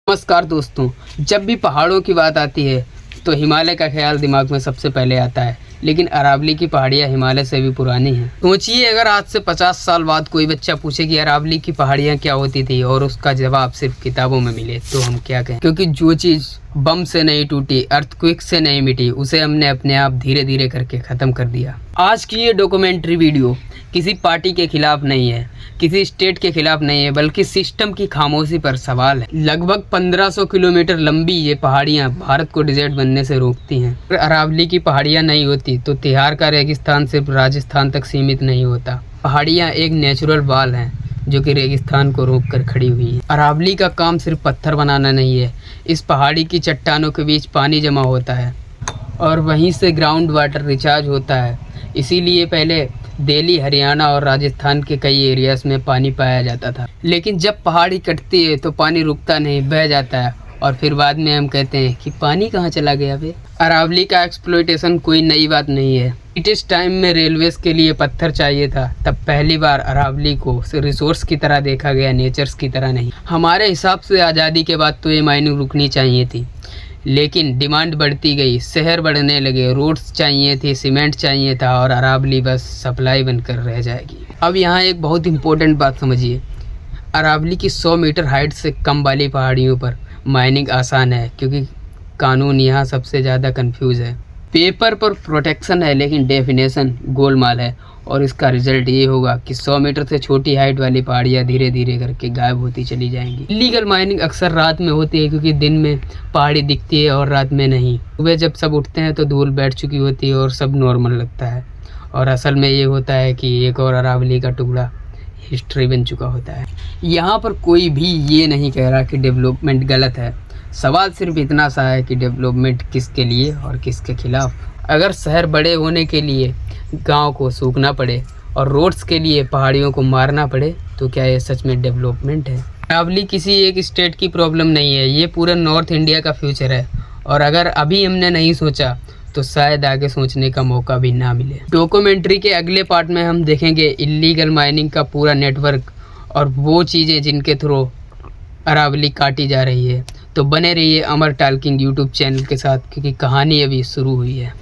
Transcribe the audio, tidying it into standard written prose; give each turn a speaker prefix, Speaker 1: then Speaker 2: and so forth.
Speaker 1: नमस्कार दोस्तों, जब भी पहाड़ों की बात आती है तो हिमालय का ख्याल दिमाग में सबसे पहले आता है। लेकिन अरावली की पहाड़ियाँ हिमालय से भी पुरानी हैं। सोचिए, अगर आज से 50 साल बाद कोई बच्चा पूछे कि अरावली की पहाड़ियाँ क्या होती थी और उसका जवाब सिर्फ किताबों में मिले, तो हम क्या कहें? क्योंकि जो चीज़ बम से नहीं टूटी, अर्थक्वेक से नहीं मिटी, उसे हमने अपने आप धीरे धीरे करके ख़त्म कर दिया। आज की ये डॉक्यूमेंट्री वीडियो किसी पार्टी के खिलाफ नहीं है, किसी स्टेट के खिलाफ नहीं है, बल्कि सिस्टम की खामोशी पर सवाल है। लगभग 1500 किलोमीटर लंबी ये पहाड़ियाँ भारत को डिजर्ट बनने से रोकती हैं। अगर अरावली की पहाड़ियाँ नहीं होती तो तिहाड़ का रेगिस्तान सिर्फ राजस्थान तक सीमित नहीं होता। पहाड़ियाँ एक नेचुरल वाल हैं जो कि रेगिस्तान को रोक कर खड़ी हुई है। अरावली का काम सिर्फ पत्थर बनाना नहीं है। इस पहाड़ी की चट्टानों के बीच पानी जमा होता है और वहीं से ग्राउंड वाटर रिचार्ज होता है। इसीलिए पहले दिल्ली, हरियाणा और राजस्थान के कई एरियाज में पानी पाया जाता था। लेकिन जब पहाड़ी कटती है तो पानी रुकता नहीं, बह जाता है और फिर बाद में हम कहते हैं कि पानी कहाँ चला गया बे। अरावली का एक्सप्लॉयटेशन कोई नई बात नहीं है। ब्रिटिश टाइम में रेलवेज के लिए पत्थर चाहिए था, तब पहली बार अरावली को रिसोर्स की तरह देखा गया, नेचर्स की तरह नहीं। हमारे हिसाब से आज़ादी के बाद तो ये माइनिंग रुकनी चाहिए थी, लेकिन डिमांड बढ़ती गई, शहर बढ़ने लगे, रोड्स चाहिए थे, सीमेंट चाहिए था और अरावली बस सप्लाई बनकर रह जाएगी। अब यहाँ एक बहुत इंपॉर्टेंट बात समझिए, अरावली की 100 मीटर हाइट से कम वाली पहाड़ियों पर माइनिंग आसान है क्योंकि कानून यहाँ सबसे ज़्यादा कंफ्यूज है। पेपर पर प्रोटेक्शन है लेकिन डेफिनेशन गोलमाल है और इसका रिजल्ट ये होगा कि 100 मीटर से छोटी हाइट वाली पहाड़ियाँ धीरे धीरे करके गायब होती चली जाएंगी। इलीगल माइनिंग अक्सर रात में होती है क्योंकि दिन में पहाड़ी दिखती है और रात में नहीं। सुबह जब सब उठते हैं तो धूल बैठ चुकी होती है और सब नॉर्मल लगता है और असल में ये होता है कि एक और अरावली का टुकड़ा हिस्ट्री बन चुका होता है। यहाँ पर कोई भी ये नहीं कह रहा कि डेवलपमेंट गलत है। सवाल सिर्फ इतना सा है कि डेवलपमेंट किसके लिए और किसके खिलाफ। अगर शहर बड़े होने के लिए गांव को सूखना पड़े और रोड्स के लिए पहाड़ियों को मारना पड़े तो क्या ये सच में डेवलपमेंट है? अरावली किसी एक स्टेट की प्रॉब्लम नहीं है, ये पूरा नॉर्थ इंडिया का फ्यूचर है और अगर अभी हमने नहीं सोचा तो शायद आगे सोचने का मौका भी ना मिले। डॉक्यूमेंट्री के अगले पार्ट में हम देखेंगे इलीगल माइनिंग का पूरा नेटवर्क और वो चीज़ें जिनके थ्रू अरावली काटी जा रही है। तो बने रहिए अमर टॉकिंग यूट्यूब चैनल के साथ क्योंकि कहानी अभी शुरू हुई है।